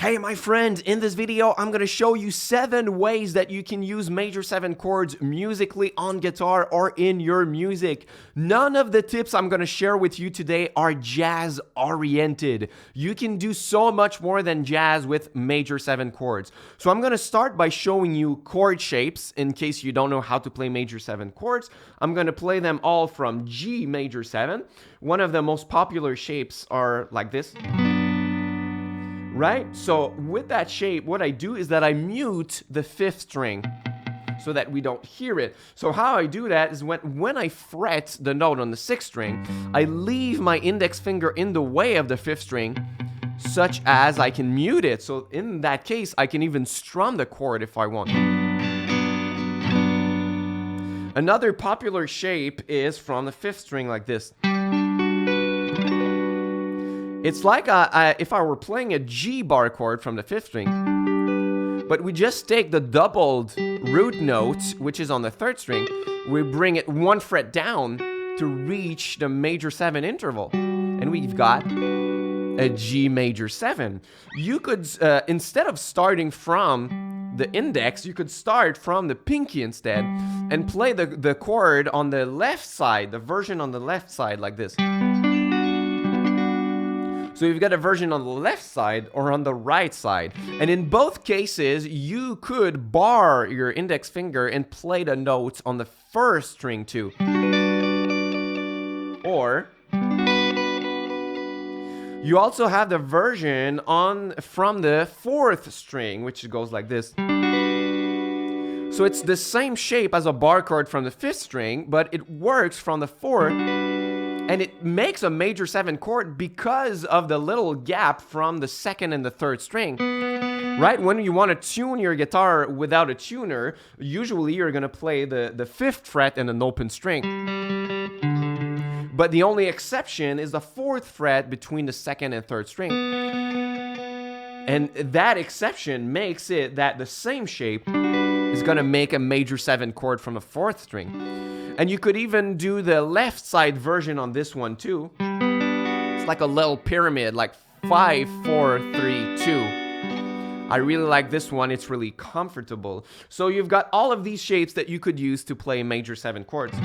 Hey my friend, in this video I'm going to show you 7 ways that you can use major 7 chords musically on guitar or in your music. None of the tips I'm going to share with you today are jazz oriented. You can do so much more than jazz with major 7 chords. So I'm going to start by showing you chord shapes in case you don't know how to play major 7 chords. I'm going to play them all from G major 7. One of the most popular shapes are like this. Right? So with that shape, what I do is that I mute the 5th string so that we don't hear it. So how I do that is when I fret the note on the 6th string, I leave my index finger in the way of the 5th string such as I can mute it. So in that case, I can even strum the chord if I want. Another popular shape is from the 5th string like this. It's like if I were playing a G bar chord from the 5th string, but we just take the doubled root note, which is on the 3rd string, we bring it 1 fret down to reach the major 7 interval, and we've got a G major 7. You could, instead of starting from the index, you could start from the pinky instead and play the chord on the left side, the version on the left side like this. So you've got a version on the left side or on the right side. And in both cases, you could bar your index finger and play the notes on the 1st string too. Or you also have the version from the 4th string, which goes like this. So it's the same shape as a bar chord from the 5th string, but it works from the 4th. And it makes a major 7 chord because of the little gap from the 2nd and the 3rd string. Right? When you want to tune your guitar without a tuner, usually you're going to play the 5th fret and an open string. But the only exception is the 4th fret between the 2nd and 3rd string. And that exception makes it that the same shape is going to make a major 7 chord from the 4th string. And you could even do the left side version on this one too. It's like a little pyramid, like 5, 4, 3, 2. I really like this one. It's really comfortable. So you've got all of these shapes that you could use to play major 7 chords.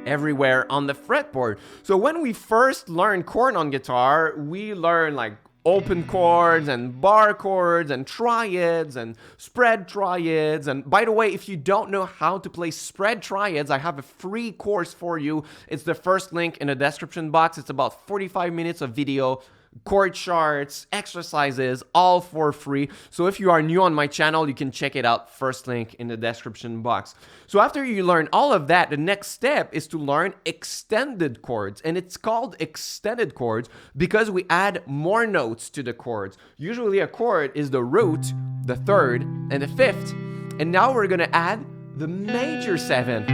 Everywhere on the fretboard. So when we first learn chord on guitar, we learn like open chords and bar chords and triads and spread triads. And by the way, if you don't know how to play spread triads, I have a free course for you. It's the first link in the description box. It's about 45 minutes of video, chord charts, exercises, all for free. So if you are new on my channel, you can check it out, first link in the description box. So after you learn all of that, the next step is to learn extended chords. And it's called extended chords because we add more notes to the chords. Usually a chord is the root, the 3rd, and the 5th. And now we're going to add the major 7.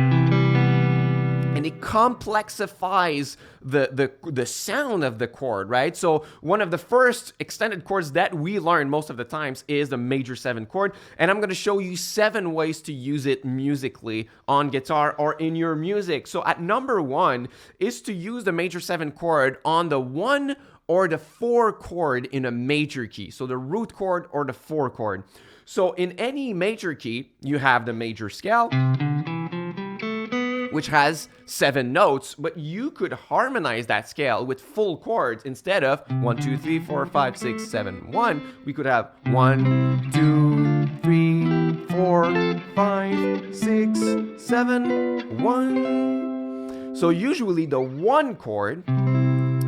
And it complexifies the sound of the chord, right? So one of the first extended chords that we learn most of the times is the major 7 chord. And I'm going to show you 7 ways to use it musically on guitar or in your music. So at number 1 is to use the major 7 chord on the 1 or the 4 chord in a major key. So the root chord or the 4 chord. So in any major key, you have the major scale, which has 7 notes, but you could harmonize that scale with full chords instead of 1, 2, 3, 4, 5, 6, 7, 1. We could have 1, 2, 3, 4, 5, 6, 7, 1. So usually the 1 chord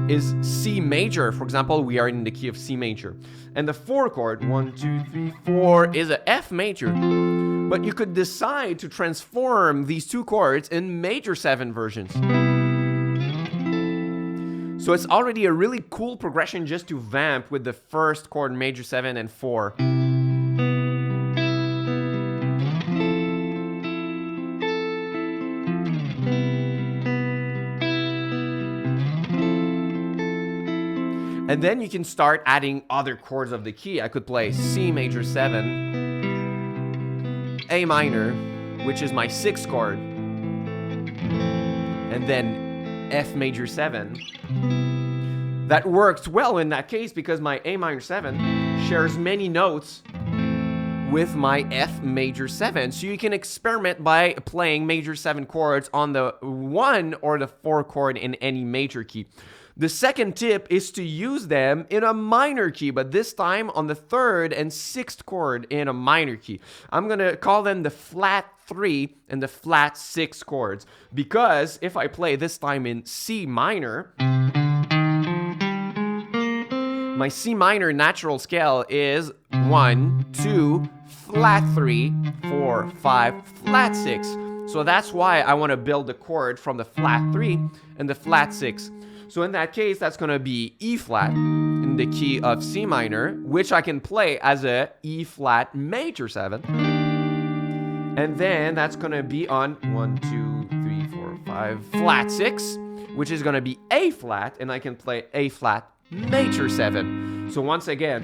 is C major. For example, we are in the key of C major. And the 4 chord, 1, 2, 3, 4, is a F major. But you could decide to transform these 2 chords in major 7 versions. So it's already a really cool progression just to vamp with the 1st chord, major 7 and 4. And then you can start adding other chords of the key. I could play C major 7, A minor, which is my 6th chord, and then F major 7. That works well in that case because my A minor 7 shares many notes with my F major 7. So you can experiment by playing major 7 chords on the 1 or the 4 chord in any major key. The second tip is to use them in a minor key, but this time on the 3rd and 6th chord in a minor key. I'm going to call them the flat 3 and the flat 6 chords, because if I play this time in C minor, my C minor natural scale is 1, 2, flat 3, 4, 5, flat 6. So that's why I want to build the chord from the flat 3 and the flat 6. So in that case, that's going to be E flat in the key of C minor, which I can play as a E flat major 7. And then that's going to be on 1, 2, 3, 4, 5, flat 6, which is going to be A flat, and I can play A flat major 7. So once again,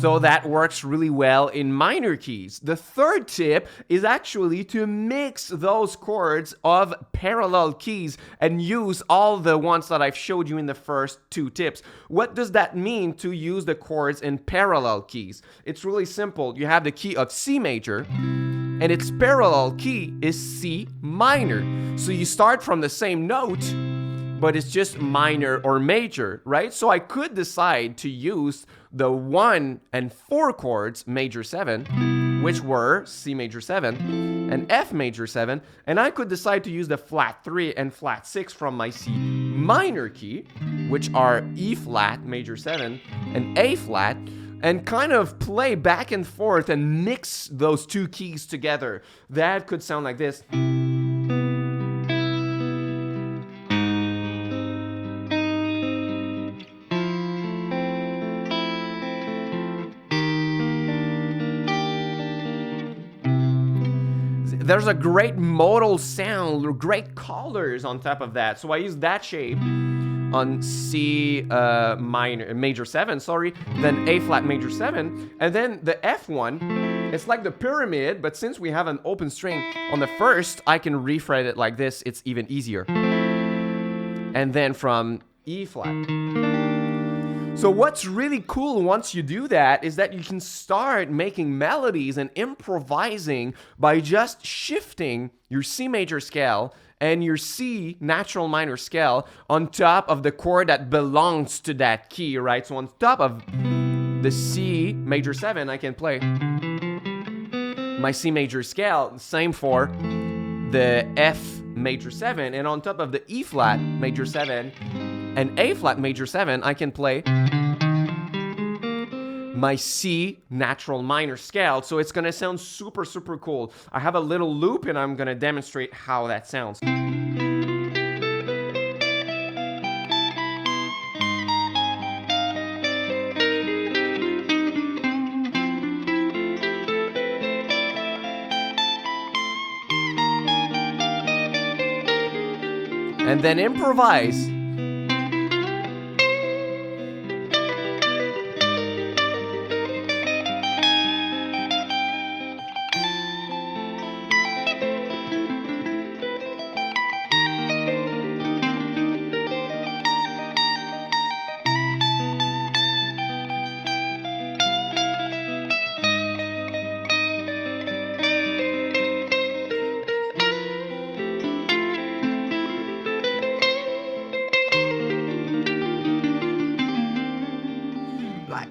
so that works really well in minor keys. The third tip is actually to mix those chords of parallel keys and use all the ones that I've showed you in the first 2 tips. What does that mean to use the chords in parallel keys? It's really simple. You have the key of C major, and its parallel key is C minor. So you start from the same note, but it's just minor or major, right? So I could decide to use the 1 and 4 chords, major 7, which were C major 7 and F major 7, and I could decide to use the flat 3 and flat 6 from my C minor key, which are E flat major 7 and A flat, and kind of play back and forth and mix those 2 keys together. That could sound like this. There's a great modal sound, great colors on top of that. So I use that shape on C major 7, then A flat major 7, and then the F one, it's like the pyramid, but since we have an open string on the first, I can refret it like this. It's even easier. And then from E flat. So what's really cool once you do that is that you can start making melodies and improvising by just shifting your C major scale and your C natural minor scale on top of the chord that belongs to that key, right? So on top of the C major 7, I can play my C major scale, same for the F major 7, and on top of the E flat major 7 and A flat major 7, I can play my C natural minor scale. So it's gonna sound super, super cool. I have a little loop and I'm gonna demonstrate how that sounds. And then improvise.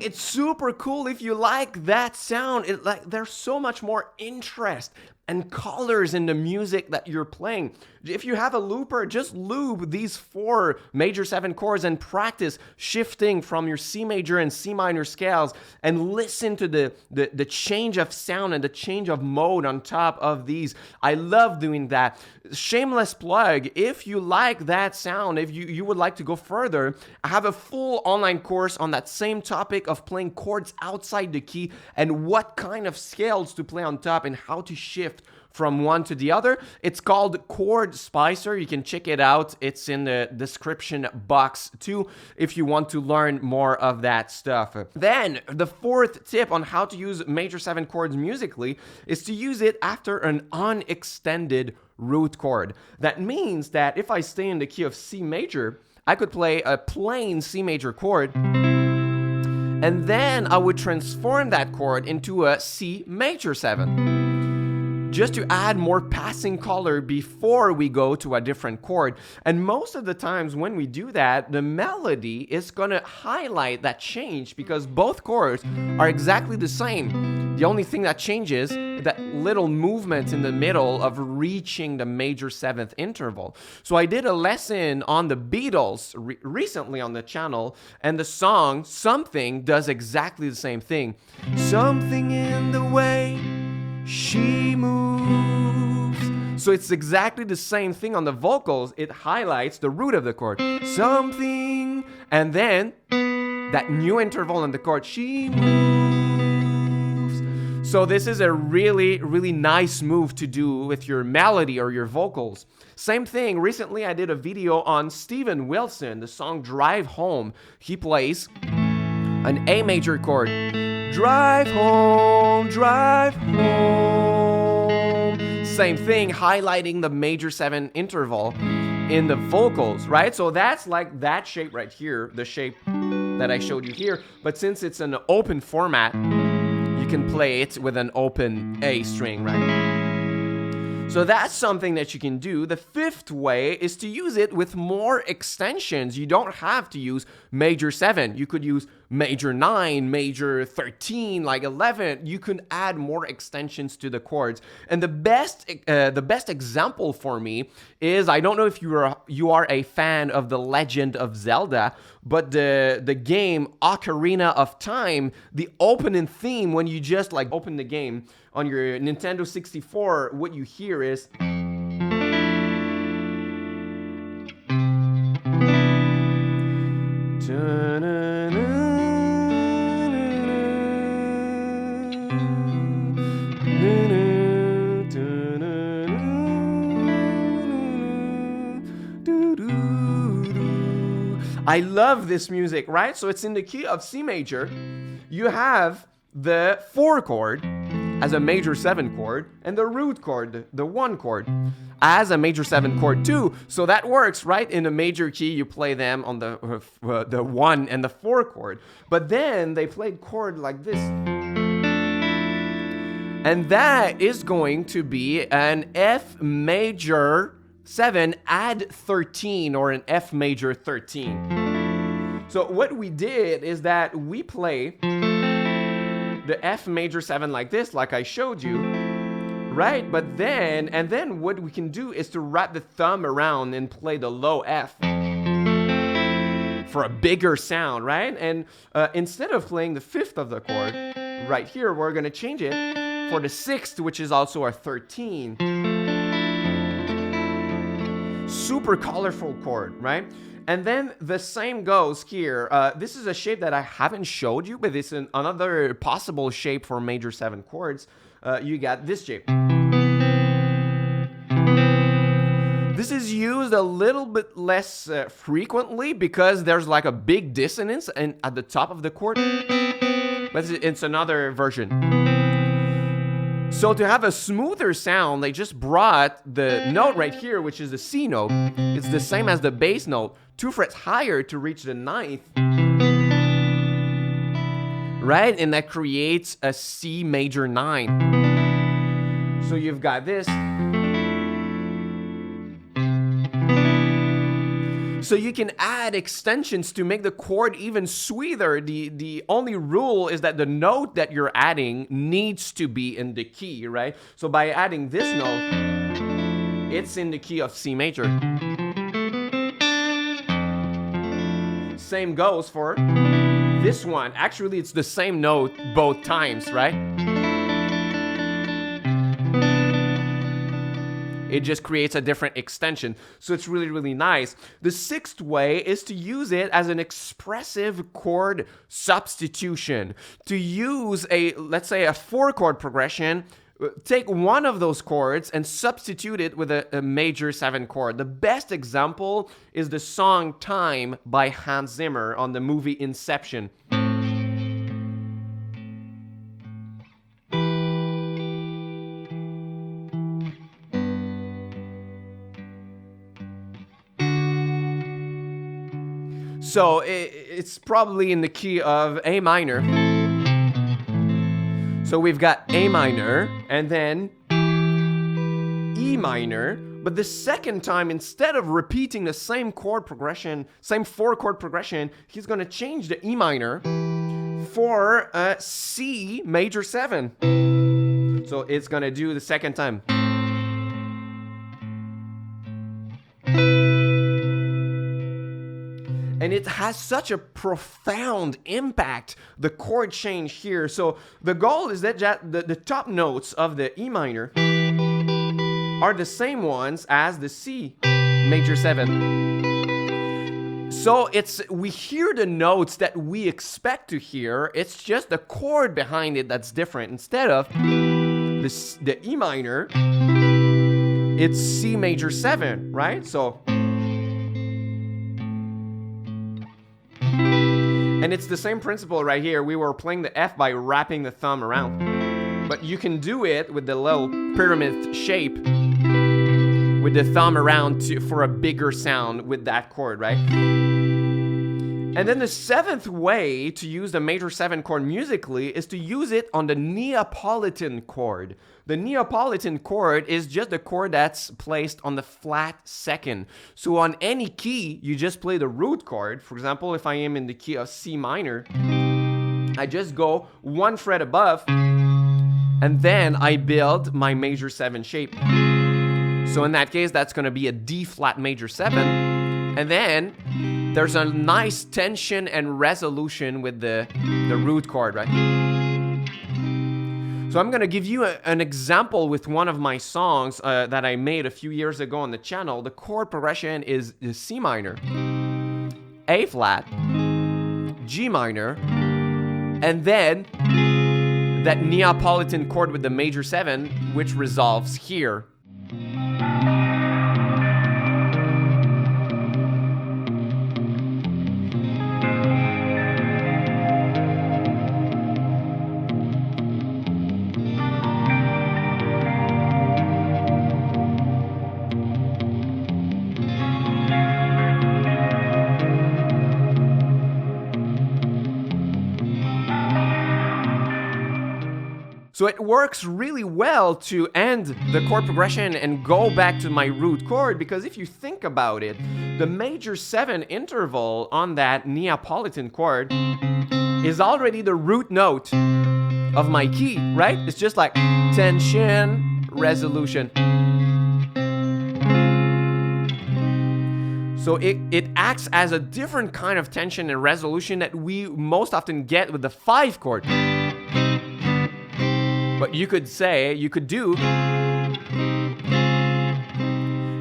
It's super cool if you like that sound. There's so much more interest and colors in the music that you're playing. If you have a looper, just loop these 4 major 7 chords and practice shifting from your C major and C minor scales and listen to the change of sound and the change of mode on top of these. I love doing that. Shameless plug, if you like that sound, if you would like to go further, I have a full online course on that same topic of playing chords outside the key and what kind of scales to play on top and how to shift from one to the other. It's called Chord Spicer. You can check it out. It's in the description box too if you want to learn more of that stuff. Then the fourth tip on how to use major 7 chords musically is to use it after an unextended root chord. That means that if I stay in the key of C major, I could play a plain C major chord, and then I would transform that chord into a C major 7, just to add more passing color before we go to a different chord. And most of the times when we do that, the melody is gonna highlight that change because both chords are exactly the same. The only thing that changes is that little movement in the middle of reaching the major 7th interval. So I did a lesson on the Beatles recently on the channel, and the song Something does exactly the same thing. Something in the way she moves. So it's exactly the same thing on the vocals. It highlights the root of the chord. Something, and then that new interval in the chord, she moves. So this is a really, really nice move to do with your melody or your vocals. Same thing, recently I did a video on Steven Wilson, the song Drive Home. He plays an A major chord. Drive home, drive home. Same thing, highlighting the major 7 interval in the vocals, right? So that's like that shape right here, the shape that I showed you here. But since it's an open format, you can play it with an open A string, right? So that's something that you can do. The fifth way is to use it with more extensions. You don't have to use major 7. You could use major 9, major 13, like 11. You can add more extensions to the chords. And the best example for me is, I don't know if you are a fan of The Legend of Zelda, but the game Ocarina of Time, the opening theme, when you just like open the game on your Nintendo 64, what you hear is I love this music, right? So it's in the key of C major. You have the 4 chord as a major 7 chord, and the root chord, the 1 chord, as a major 7 chord too. So that works, right? In a major key, you play them on the 1 and the 4 chord. But then they played chord like this. And that is going to be an F major 7 add 13, or an F major 13. So what we did is that we play the F major 7 like this, like I showed you, right? But then what we can do is to wrap the thumb around and play the low F for a bigger sound, right? And instead of playing the 5th of the chord right here, we're gonna change it for the 6th, which is also a 13. Super colorful chord, right? And then the same goes here. This is a shape that I haven't showed you, but it's another possible shape for major 7 chords. You got this shape. This is used a little bit less frequently because there's like a big dissonance at the top of the chord, but it's another version. So to have a smoother sound, they just brought the note right here, which is the C note. It's the same as the bass note, 2 frets higher to reach the 9th. Right? And that creates a C major 9. So you've got this. So you can add extensions to make the chord even sweeter. The only rule is that the note that you're adding needs to be in the key, right? So by adding this note, it's in the key of C major. Same goes for this one. Actually, it's the same note both times, right? It just creates a different extension. So it's really, really nice. The 6th way is to use it as an expressive chord substitution. To use let's say a 4 chord progression take one of those chords and substitute it with a major 7 chord. The best example is the song Time by Hans Zimmer on the movie Inception. So it's probably in the key of A minor. So we've got A minor and then E minor. But the second time, instead of repeating the same chord progression, same 4-chord progression, he's going to change the E minor for a C major 7. So it's going to do the second time. And it has such a profound impact, the chord change here. So the goal is that the top notes of the E minor are the same ones as the C major 7. So we hear the notes that we expect to hear. It's just the chord behind it that's different. Instead of the E minor, it's C major 7, right? So... And it's the same principle right here. We were playing the F by wrapping the thumb around. But you can do it with the little pyramid shape with the thumb around for a bigger sound with that chord, right? And then the 7th way to use the major 7 chord musically is to use it on the Neapolitan chord. The Neapolitan chord is just a chord that's placed on the flat 2nd. So on any key, you just play the root chord. For example, if I am in the key of C minor, I just go 1 fret above, and then I build my major 7 shape. So in that case, that's going to be a D flat major 7. And then there's a nice tension and resolution with the root chord, right? So I'm going to give you an example with one of my songs that I made a few years ago on the channel. The chord progression is C minor, A flat, G minor, and then that Neapolitan chord with the major 7, which resolves here. So it works really well to end the chord progression and go back to my root chord, because if you think about it, the major 7 interval on that Neapolitan chord is already the root note of my key, right? It's just like tension, resolution. So it acts as a different kind of tension and resolution that we most often get with the 5 chord. But you could do,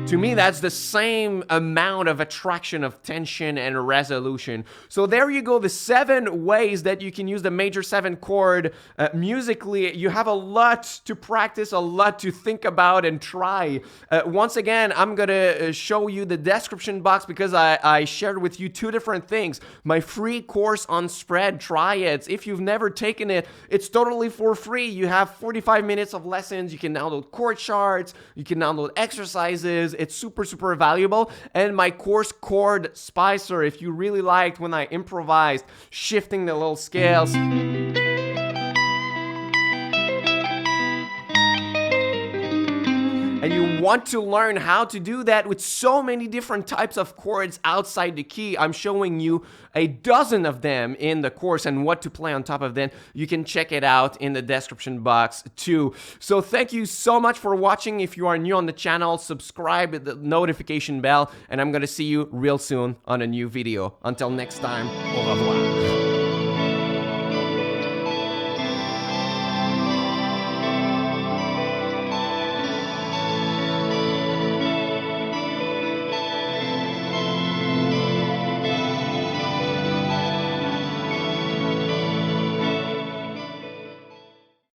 to me, that's the same amount of attraction of tension and resolution. So there you go, the 7 ways that you can use the major 7 chord musically. You have a lot to practice, a lot to think about and try. Once again, I'm going to show you the description box because I shared with you 2 different things. My free course on spread, try it. If you've never taken it, it's totally for free. You have 45 minutes of lessons. You can download chord charts. You can download exercises. It's super, super valuable. And my course, Chord Spicer, if you really liked when I improvised, shifting the little scales. And you want to learn how to do that with so many different types of chords outside the key. I'm showing you a dozen of them in the course and what to play on top of them. You can check it out in the description box too. So thank you so much for watching. If you are new on the channel, subscribe with the notification bell, and I'm going to see you real soon on a new video. Until next time, au revoir.